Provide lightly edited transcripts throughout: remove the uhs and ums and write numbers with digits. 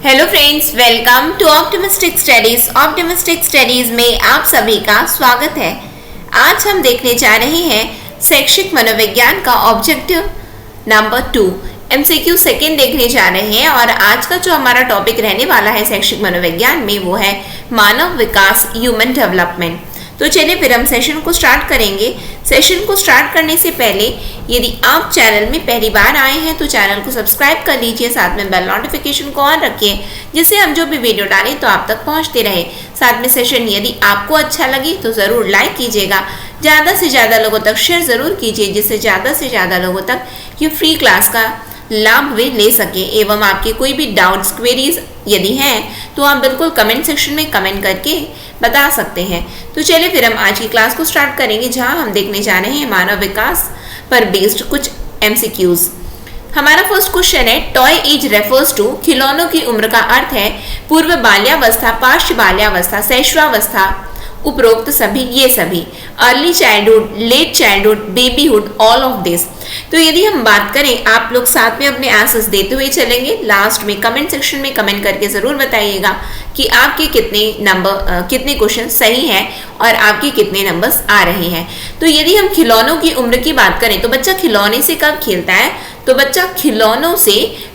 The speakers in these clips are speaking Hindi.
Hello friends, welcome to optimistic studies. Optimistic studies में आप सभी का स्वागत है। आज हम देखने जा रहे हैं शैक्षिक मनोविज्ञान का ऑब्जेक्टिव नंबर 2 एमसीक्यू सेकेंड देखने जा रहे हैं। और आज का जो हमारा टॉपिक रहने वाला है शैक्षिक मनोविज्ञान में वो है मानव विकास, ह्यूमन डेवलपमेंट। तो चलिए फिर हम सेशन को स्टार्ट करेंगे। सेशन को स्टार्ट करने से पहले यदि आप चैनल में पहली बार आए हैं तो चैनल को सब्सक्राइब कर लीजिए, साथ में बेल नोटिफिकेशन को ऑन रखिए जिससे हम जो भी वीडियो डालें तो आप तक पहुंचते रहे। साथ में सेशन यदि आपको अच्छा लगे तो ज़रूर लाइक कीजिएगा, ज़्यादा से ज़्यादा लोगों तक शेयर ज़रूर कीजिए जिससे ज़्यादा से ज़्यादा लोगों तक ये फ्री क्लास का लाभ वे ले सके। एवं आपके कोई भी डाउट्स, क्वेरीज यदि हैं तो आप बिल्कुल कमेंट सेक्शन में कमेंट करके बता सकते हैं। तो चलिए फिर हम आज की क्लास को स्टार्ट करेंगे, जहां हम देखने जा रहे हैं मानव विकास पर बेस्ड कुछ एमसीक्यूज। हमारा फर्स्ट क्वेश्चन है, टॉय एज रेफर्स टू, खिलौनों की उम्र का अर्थ है पूर्व बाल्यावस्था, पार्श्व बाल्यावस्था, शैशवावस्था, उपरोक्त सभी, ये सभी, early childhood, late childhood, babyhood, all of this. तो यदि हम बात करें, आप लोग साथ में अपने आंसर्स देते हुए चलेंगे। लास्ट में कमेंट सेक्शन में कमेंट करके जरूर बताइएगा कि आपके कितने क्वेश्चन सही हैं और आपके कितने नंबर्स आ रहे हैं। तो यदि हम खिलौनों की उम्र की बात करें तो बच्चा खिलौने से कब खेलता है? तो बच्चा खिलौनों से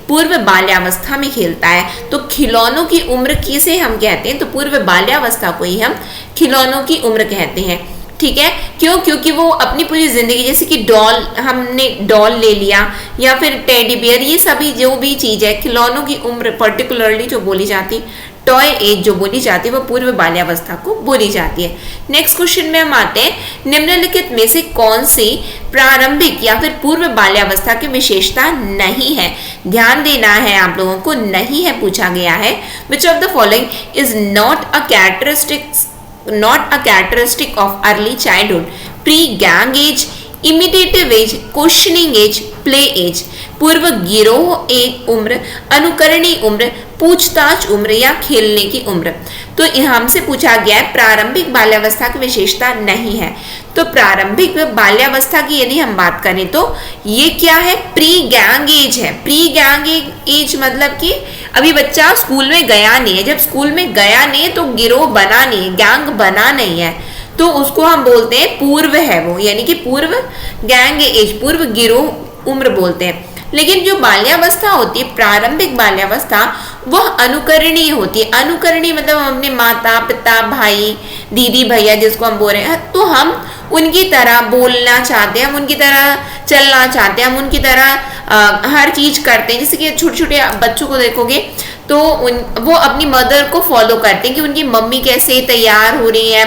पूर्व बाल्यावस्था में खेलता है। तो खिलौनों की उम्र किसे हम कहते हैं? तो पूर्व बाल्यावस्था को ही हम खिलौनों की उम्र कहते हैं। ठीक है, क्यों? क्योंकि वो अपनी पूरी जिंदगी, जैसे कि डॉल, हमने डॉल ले लिया या फिर टेडी बियर, ये सभी जो भी चीज है, खिलौनों की उम्र पर्टिकुलरली जो बोली जाती, टॉय एज जो बोली जाती है वो पूर्व बाल्यावस्था को बोली जाती है। नेक्स्ट क्वेश्चन में हम आते हैं, निम्नलिखित में से कौन सी प्रारंभिक या फिर पूर्व बाल्यावस्था की विशेषता नहीं है? ध्यान देना है आप लोगों को, नहीं है पूछा गया है। Which of the following is not a characteristic of early childhood? Pre-gang age, imitative age, questioning age, play age। पूर्व गिरोह एक उम्र, अनुकरणीय उम्र, पूछताछ उम्र या खेलने की उम्र। तो हमसे पूछा गया है प्रारंभिक बाल्यावस्था की विशेषता नहीं है। तो प्रारंभिक बाल्यावस्था की यदि हम बात करें तो ये क्या है? प्री गैंग एज है। प्री गैंग एज मतलब कि अभी बच्चा स्कूल में गया नहीं है। जब स्कूल में गया नहीं है तो गिरोह बना नहीं है, गैंग बना नहीं है, तो उसको हम बोलते हैं पूर्व है वो, यानी कि पूर्व गैंग एज, पूर्व गिरोह उम्र बोलते हैं। लेकिन जो बाल्यावस्था होती है, प्रारंभिक बाल्यावस्था, वह अनुकरणीय होती है। अनुकरणीय मतलब हम अपने माता पिता, भाई, दीदी, भैया जिसको हम बोल रहे हैं, तो हम उनकी तरह बोलना चाहते हैं, हम उनकी तरह चलना चाहते हैं, हम उनकी तरह हर चीज करते हैं। जैसे कि छोटे छोटे बच्चों को देखोगे तो वो अपनी मदर को फॉलो करते हैं कि उनकी मम्मी कैसे तैयार हो रही है,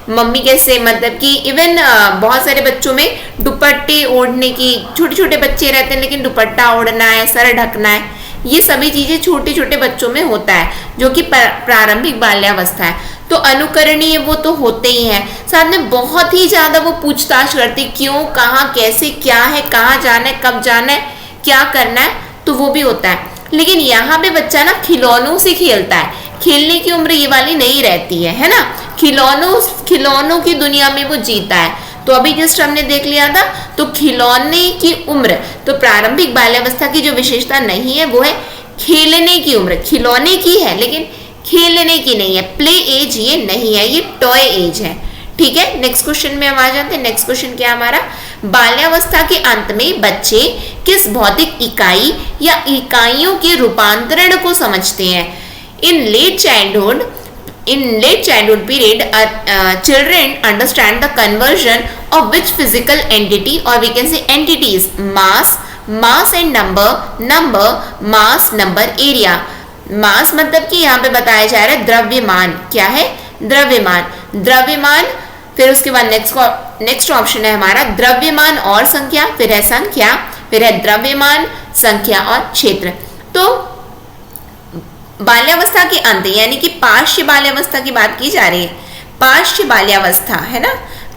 मम्मी कैसे, मतलब कि इवन बहुत सारे बच्चों में दुपट्टे ओढ़ने की, छोटे छोटे बच्चे रहते हैं लेकिन दुपट्टा ओढ़ना है, सर ढकना है, ये सभी चीजें छोटे छोटे बच्चों में होता है जो कि प्रारंभिक बाल्यावस्था है। तो अनुकरणीय वो तो होते ही हैं, साथ में बहुत ही ज्यादा वो पूछताछ करते, क्यों, कहाँ, कैसे, क्या है, कहाँ जाना है, कब जाना है, क्या करना है, तो वो भी होता है। लेकिन यहाँ पे बच्चा ना खिलौनों से खेलता है, खेलने की उम्र ये वाली नहीं रहती है ना, खिलौनों की दुनिया में वो जीता है। तो अभी जस्ट हमने देख लिया था, तो खिलौने की उम्र, तो प्रारंभिक बाल्यावस्था की जो विशेषता नहीं है वो है खेलने की उम्र। खिलौने की है लेकिन खेलने की नहीं है, प्ले एज ये नहीं है, ये टॉय एज है। ठीक है, नेक्स्ट क्वेश्चन में हम आ जाते हैं। नेक्स्ट क्वेश्चन क्या हमारा, बाल्यावस्था के अंत में बच्चे किस भौतिक इकाई या इकाइयों के रूपांतरण को समझते हैं? इन late childhood period, children understand the conversion of which physical entity, or we can say entities, mass and number, mass, number, area। मास मतलब कि यहाँ पे बताया जा रहा है द्रव्यमान। क्या है? द्रव्यमान। फिर उसके बाद नेक्स्ट ऑप्शन है हमारा द्रव्यमान और संख्या, फिर है संख्या, फिर है द्रव्यमान, संख्या और क्षेत्र। तो बाल्यावस्था के अंत यानी कि पार्श्व बाल्यावस्था की बात की जा रही है। पार्श्व बाल्यावस्था है ना,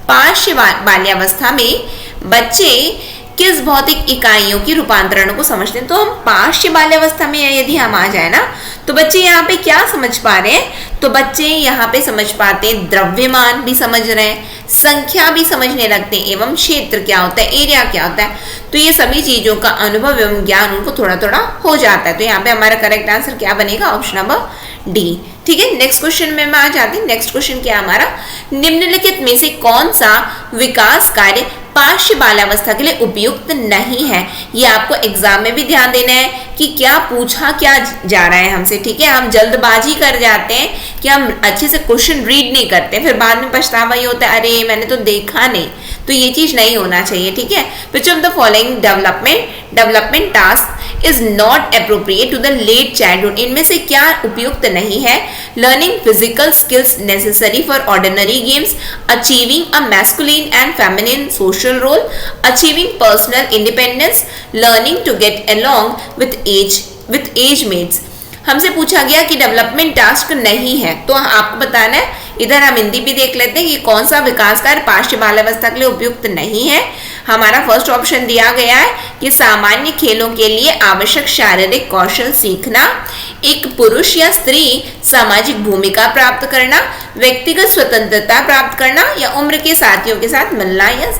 पार्श्व बाल्यावस्था में बच्चे किस भौतिक इकाइयों की रूपांतरण को समझते हैं। तो हम पाश्य बाल्यावस्था में यदि हम आ जाए ना, तो बच्चे यहाँ पे क्या समझ पा रहे हैं, तो बच्चे यहाँ पे समझ पाते हैं, द्रव्यमान भी समझ रहे हैं, संख्या भी समझने लगते हैं, एवं क्षेत्र क्या होता है, एरिया क्या होता है। तो ये सभी चीजों का अनुभव एवं ज्ञान उनको थोड़ा थोड़ा हो जाता है। तो यहाँ पे हमारा करेक्ट आंसर क्या बनेगा, ऑप्शन नंबर डी। ठीक है, नेक्स्ट क्वेश्चन में मैं आ जाती हूँ। नेक्स्ट क्वेश्चन क्या हमारा, निम्नलिखित में से कौन सा विकास कार्य पाश्य बाल्यावस्था के लिए उपयुक्त नहीं है। ये आपको एग्जाम में भी ध्यान देना है कि क्या पूछा क्या जा रहा है हमसे। ठीक है, हम जल्दबाजी कर जाते हैं कि हम अच्छे से क्वेश्चन रीड नहीं करते, फिर बाद में पछतावा ये होता है, अरे मैंने तो देखा नहीं। तो ये चीज नहीं होना चाहिए। ठीक है, which of the following development task is not appropriate to the late childhood. इनमें से क्या उपयुक्त नहीं है, learning physical skills necessary for ordinary games, achieving a masculine and feminine social role, achieving personal independence, learning to get along with age mates. हमसे पूछा गया कि डेवलपमेंट टास्क नहीं है, तो आपको बताना है। इधर हम हिंदी भी देख लेते हैं कि कौन सा विकास कार्य पाश्य बाल्यावस्था के लिए उपयुक्त नहीं है। हमारा फर्स्ट ऑप्शन दिया गया है कि सामान्य खेलों के लिए आवश्यक शारीरिक कौशल सीखना, एक पुरुष या स्त्री सामाजिक भूमिका प्राप्त करना, व्यक्तिगत स्वतंत्रता प्राप्त करना, या उम्र के साथियों के साथ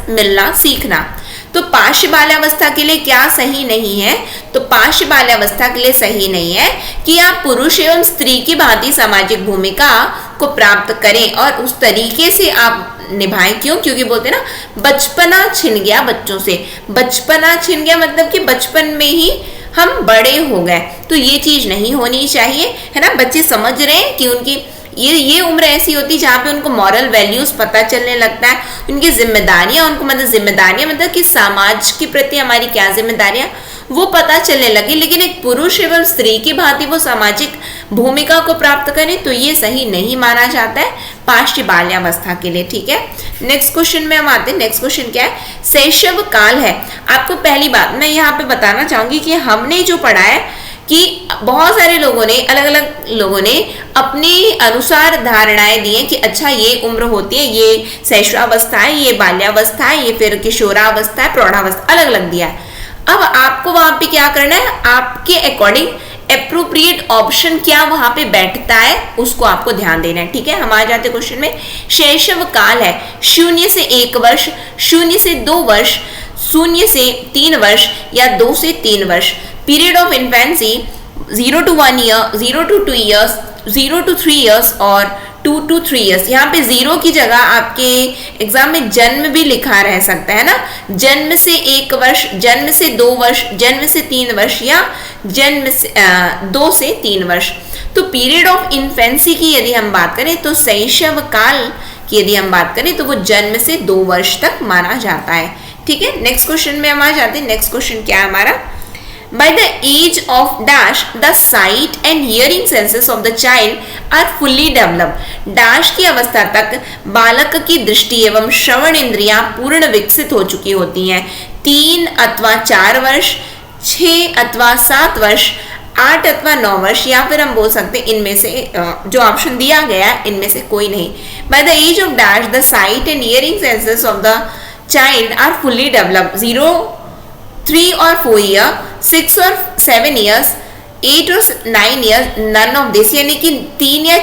मिलना सीखना। तो पाश्य बाल्यावस्था के लिए क्या सही नहीं है, तो पाश्य बाल्यावस्था के लिए सही नहीं है कि आप पुरुष एवं स्त्री की भांति सामाजिक भूमिका को प्राप्त करें और उस तरीके से आप निभाएं। क्यों? क्योंकि बोलते हैं ना, बचपना छिन गया बच्चों से। बचपना छिन गया मतलब कि बचपन में ही हम बड़े हो गए, तो ये चीज नहीं होनी चाहिए, है ना। बच्चे समझ रहे हैं कि उनकी ये उम्र ऐसी होती है जहाँ पे उनको मॉरल वैल्यूज पता चलने लगता है, उनकी जिम्मेदारियां, उनको मतलब कि समाज के प्रति हमारी क्या जिम्मेदारियां वो पता चलने लगी। लेकिन एक पुरुष एवं स्त्री की भांति वो सामाजिक भूमिका को प्राप्त करें, तो ये सही नहीं माना जाता है पाश्य बाल्यावस्था के लिए। ठीक है, नेक्स्ट क्वेश्चन में हम आते हैं। नेक्स्ट क्वेश्चन क्या है, शैशव काल है। आपको पहली बात मैं यहाँ पे बताना चाहूंगी कि हमने जो पढ़ा है कि बहुत सारे लोगों ने, अलग अलग लोगों ने अपने अनुसार धारणाएं दी हैं कि अच्छा ये उम्र होती है, ये शैशवावस्था है, ये बाल्यावस्था है, ये फिर किशोरावस्था है, प्रौढ़ावस्था, अलग अलग दिया है। अब आपको वहां पे क्या करना है, आपके अकॉर्डिंग एप्रोप्रिएट ऑप्शन क्या वहां पे बैठता है उसको आपको ध्यान देना है। ठीक है, हम आ जाते क्वेश्चन में। शैशव काल है 0 से 1 वर्ष, 0 से 2 वर्ष, 0 से 3 वर्ष, या 2 से 3 वर्ष। Period of infancy 0 to 1 year, 0 to 2 years, 0 to 3 years और 2 to 3 years। यहाँ पे 0 की जगह आपके एग्जाम में जन्म भी लिखा रह सकता है ना, जन्म से 1 वर्ष, जन्म से 2 वर्ष, जन्म से 3 वर्ष, या जन्म से 2 से 3 वर्ष। तो पीरियड ऑफ इन्फेंसी की यदि हम बात करें, तो शैशव काल की यदि हम बात करें, तो वो जन्म से 2 वर्ष तक माना जाता है। ठीक है, नेक्स्ट क्वेश्चन में हम आ जाते हैं। नेक्स्ट क्वेश्चन क्या है हमारा, by the age of dash the sight and hearing senses of the child are fully developed। dash की अवस्था तक बालक की दृष्टि एवं श्रवण इंद्रियां पूर्ण विकसित हो चुकी होती हैं। 3 अथवा 4 वर्ष, 6 अथवा 7 वर्ष, 8 अथवा 9 वर्ष, या फिर हम बोल सकते हैं इनमें से जो ऑप्शन दिया गया है इनमें से कोई नहीं। by the age of dash the sight and hearing senses of the child are fully developed। 0, 3 और 4 ईयर, 6 और 7 ईयर्स, 8 और 9 ईयर्स, नन ऑफ दिस, यानी कि 3 या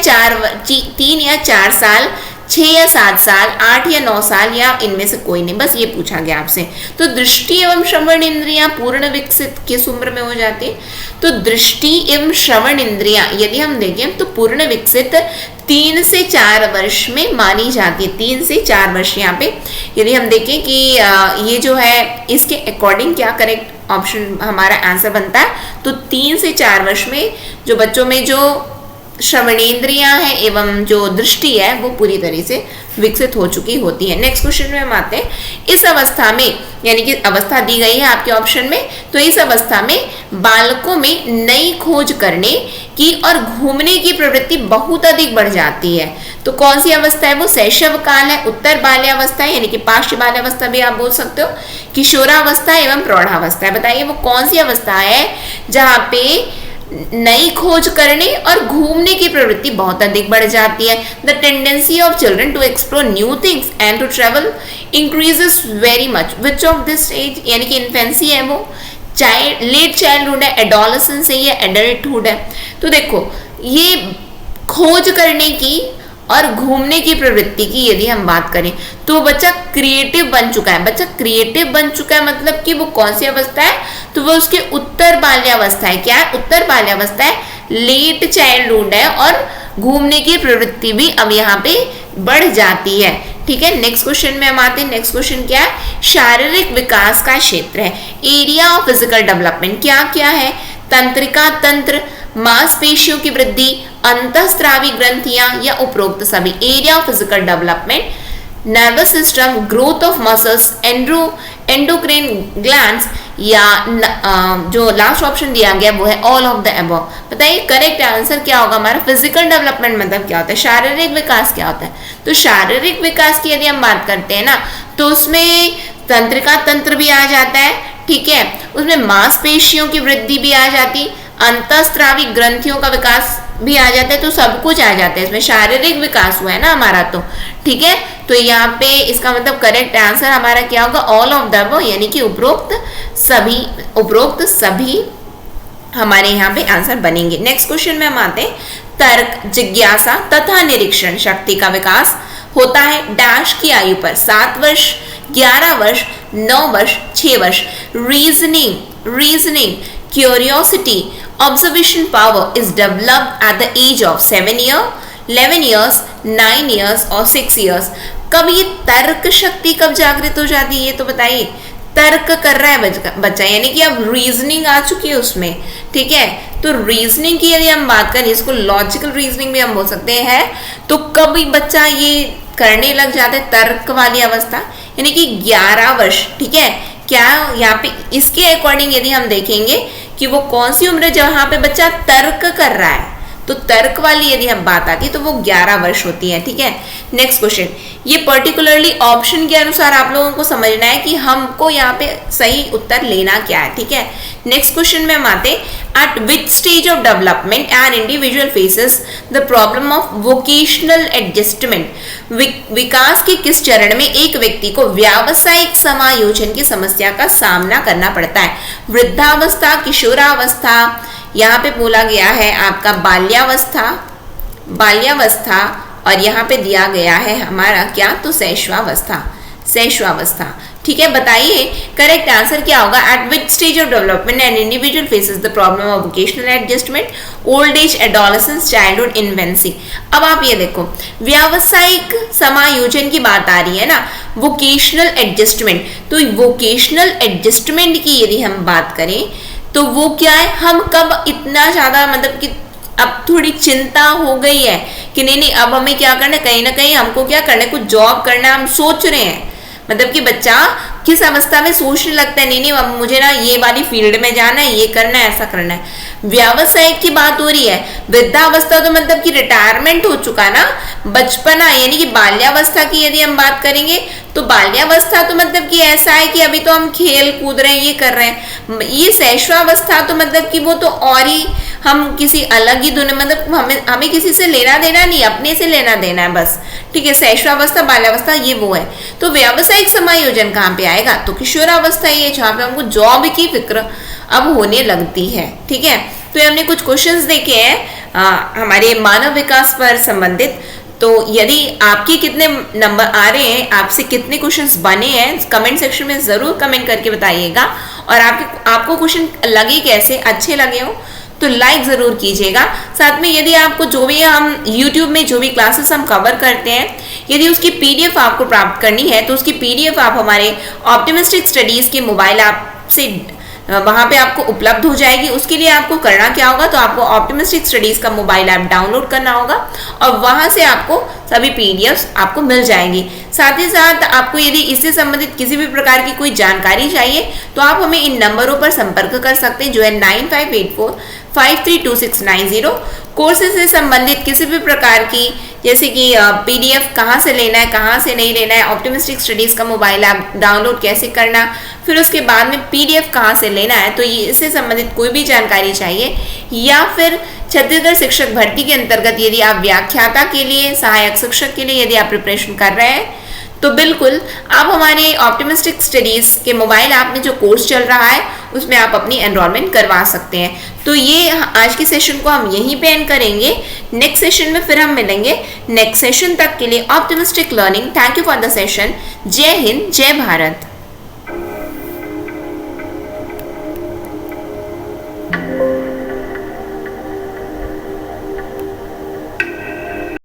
4 साल, 6 या 7 साल, 8 या 9 साल, या इनमें से कोई नहीं, बस ये पूछा गया आपसे। तो दृष्टि एवं श्रवण इंद्रियां पूर्ण विकसित किस उम्र में हो जाती है, तो दृष्टि एवं श्रवण इंद्रियां यदि हम देखें तो पूर्ण विकसित 3 से 4 वर्ष में मानी जाती है। 3 से 4 वर्ष यहाँ पे यदि हम देखें कि ये जो है इसके अकॉर्डिंग क्या करेक्ट ऑप्शन हमारा आंसर बनता है, तो 3 से 4 वर्ष में जो बच्चों में जो श्रवणेंद्रियां हैं एवं जो दृष्टि है वो पूरी तरह से विकसित हो चुकी होती है। नेक्स्ट क्वेश्चन में हम आते हैं। इस अवस्था में, यानी कि अवस्था दी गई है आपके ऑप्शन में, तो इस अवस्था में बालकों में नई खोज करने की और घूमने की प्रवृत्ति बहुत अधिक बढ़ जाती है। तो कौन सी अवस्था है वो, शैशव काल है, उत्तर बाल्यावस्था है, यानी कि पाश्य बाल्यावस्था भी आप बोल सकते हो, किशोरावस्था एवं प्रौढ़ावस्था है। बताइए वो कौन सी अवस्था है जहाँ पे नई खोज करने और घूमने की प्रवृत्ति बहुत अधिक बढ़ जाती है। The tendency of children to explore new things and to travel increases very much. Which of this age, यानी कि इन्फेंसी है वो, लेट चाइल्डहुड है, एडोलेसेंस है या एडल्टहुड है। तो देखो ये खोज करने की और घूमने की प्रवृत्ति की यदि हम बात करें तो बच्चा क्रिएटिव बन चुका है। बच्चा क्रिएटिव बन चुका है मतलब कि वो कौन सी अवस्था है, तो वो उसके उत्तर बाल्यावस्था है। क्या है? उत्तर बाल्यावस्था है, लेट चाइल्डहुड है और घूमने की प्रवृत्ति भी अब यहाँ पे बढ़ जाती है। ठीक है, नेक्स्ट क्वेश्चन में हम आते हैं। नेक्स्ट क्वेश्चन क्या है? शारीरिक विकास का क्षेत्र है, एरिया ऑफ फिजिकल डेवलपमेंट क्या क्या है? तंत्रिका तंत्र, मांसपेशियों की वृद्धि, अंतःस्रावी ग्रंथियां या उपरोक्त सभी। Area of physical development, nervous system, growth of muscles, endocrine glands या जो लास्ट ऑप्शन दिया गया वो है ऑल ऑफ द अबव। बताइए करेक्ट आंसर क्या होगा हमारा? फिजिकल डेवलपमेंट मतलब क्या होता है? शारीरिक विकास क्या होता है? तो शारीरिक विकास की यदि हम बात करते हैं ना तो उसमें तंत्रिका तंत्र भी आ जाता है, ठीक है, उसमें मांसपेशियों की वृद्धि भी आ जाती, अंतःस्रावी ग्रंथियों का विकास भी आ जाता है, तो सब कुछ आ जाता है इसमें। शारीरिक विकास हुआ है ना हमारा, तो ठीक है। तो यहाँ पे इसका मतलब करेक्ट आंसर हमारा क्या होगा? ऑल ऑफ द अबव, यानी कि उपरोक्त सभी हमारे यहाँ पे आंसर बनेंगे। नेक्स्ट क्वेश्चन में हम आते हैं। तर्क, जिज्ञासा तथा निरीक्षण शक्ति का विकास होता है डैश की आयु पर? 7 वर्ष, 11 वर्ष, 9 वर्ष, 6 वर्ष। Reasoning, curiosity, observation power is developed at the age of 7 years, 11 years, 9 years और 6 years। कब ये तर्क शक्ति कब जागृत हो जाती है ये तो बताइए। तर्क कर रहा है बच्चा, यानी कि अब रीजनिंग आ चुकी है उसमें, ठीक है। तो रीजनिंग की यदि हम बात करें, इसको लॉजिकल रीजनिंग भी हम बोल सकते हैं, तो कब बच्चा ये करने लग जाता है तर्क वाली अवस्था? यानी कि 11 वर्ष, ठीक है। क्या यहाँ पे इसके अकॉर्डिंग यदि हम देखेंगे कि वो कौन सी उम्र है जहां पे बच्चा तर्क कर रहा है, तो तर्क वाली यदि हम बात आती है तो वो 11 वर्ष होती है, ठीक है। नेक्स्ट क्वेश्चन, ये पर्टिकुलरली ऑप्शन के अनुसार आप लोगों को समझना है कि हमको यहाँ पे सही उत्तर लेना क्या है, ठीक है। नेक्स्ट क्वेश्चन में हम आते हैं। At which stage of development an individual faces the problem of vocational adjustment? विकास के किस चरण में एक व्यक्ति को व्यावसायिक समायोजन की समस्या का सामना करना पड़ता है? वृद्धावस्था, किशोरावस्था, यहाँ पे बोला गया है आपका बाल्यावस्था और यहाँ पे दिया गया है हमारा क्या, तो शैशवावस्था, ठीक है। बताइए करेक्ट आंसर क्या होगा? Eight which stage of development an individual faces the problem of vocational adjustment? Old age, adolescence, childhood, infancy. अब आप ये देखो, व्यावसायिक समायोजन की बात आ रही है ना, वोकेशनल एडजस्टमेंट। तो वोकेशनल एडजस्टमेंट की यदि हम बात करें तो वो क्या है? हम कब इतना ज्यादा मतलब कि अब थोड़ी चिंता हो गई है कि नहीं अब हमें क्या करना है, कहीं ना कहीं हमको क्या करना है, कुछ जॉब करना है, हम सोच रहे हैं। मतलब कि बच्चा किस अवस्था में सोचने लगता है, नहीं अब मुझे ना ये वाली फील्ड में जाना है, ये करना है, ऐसा करना है। व्यावसायिक की बात हो रही है। वृद्धावस्था तो मतलब कि रिटायरमेंट हो चुका ना, बचपना यानी कि बाल्यावस्था की यदि हम बात करेंगे तो बाल्यावस्था तो मतलब कि ऐसा है कि अभी तो हम खेल कूद रहे हैं, ये कर रहे हैं। ये शैशवावस्था तो मतलब कि वो तो और ही हम किसी अलग ही दुनिया, मतलब हमें किसी से लेना देना नहीं, अपने से लेना देना है बस, ठीक है। शैशवावस्था, बाल्यावस्था ये वो है। तो व्यावसायिक समायोजन कहाँ पे आएगा? तो किशोरावस्था ही है जहाँ पे हमको जॉब की फिक्र अब होने लगती है, ठीक है। तो हमने कुछ क्वेश्चंस देखे हैं हमारे मानव विकास पर संबंधित। तो यदि आपके कितने नंबर आ रहे हैं, आपसे कितने क्वेश्चंस बने हैं, कमेंट सेक्शन में जरूर कमेंट करके बताइएगा। और आपको क्वेश्चन लगे कैसे, अच्छे लगे हो तो लाइक जरूर कीजिएगा। साथ में यदि आपको जो भी हम YouTube में जो भी क्लासेस हम कवर करते हैं, यदि उसकी PDF आपको प्राप्त करनी है तो उसकी PDF आप हमारे ऑप्टिमिस्टिक स्टडीज के मोबाइल ऐप से वहां पे आपको उपलब्ध हो जाएगी। उसके लिए आपको करना क्या होगा, तो आपको ऑप्टिमिस्टिक स्टडीज का मोबाइल ऐप डाउनलोड करना होगा और वहां से आपको सभी पीडीएफ्स आपको मिल जाएंगी। साथ ही साथ आपको यदि इससे संबंधित किसी भी प्रकार की कोई जानकारी चाहिए तो आप हमें इन नंबरों पर संपर्क कर सकते हैं, जो है 9584532690। कोर्सेज से संबंधित किसी भी प्रकार की, जैसे कि पीडीएफ कहाँ से लेना है, कहाँ से नहीं लेना है, ऑप्टिमिस्टिक स्टडीज का मोबाइल ऐप डाउनलोड कैसे करना, फिर उसके बाद में पीडीएफ कहाँ से लेना है, तो ये इससे संबंधित कोई भी जानकारी चाहिए, या फिर छत्तीसगढ़ शिक्षक भर्ती के अंतर्गत यदि आप व्याख्याता के लिए, सहायक शिक्षक के लिए यदि आप प्रिपरेशन कर रहे हैं, तो बिल्कुल आप हमारे ऑप्टिमिस्टिक स्टडीज के मोबाइल ऐप में जो कोर्स चल रहा है उसमें आप अपनी एनरोलमेंट करवा सकते हैं। तो ये आज के सेशन को हम यहीं पे एंड करेंगे। नेक्स्ट सेशन में फिर हम मिलेंगे। नेक्स्ट सेशन तक के लिए optimistic learning, thank you for the session. जय हिंद, जय भारत।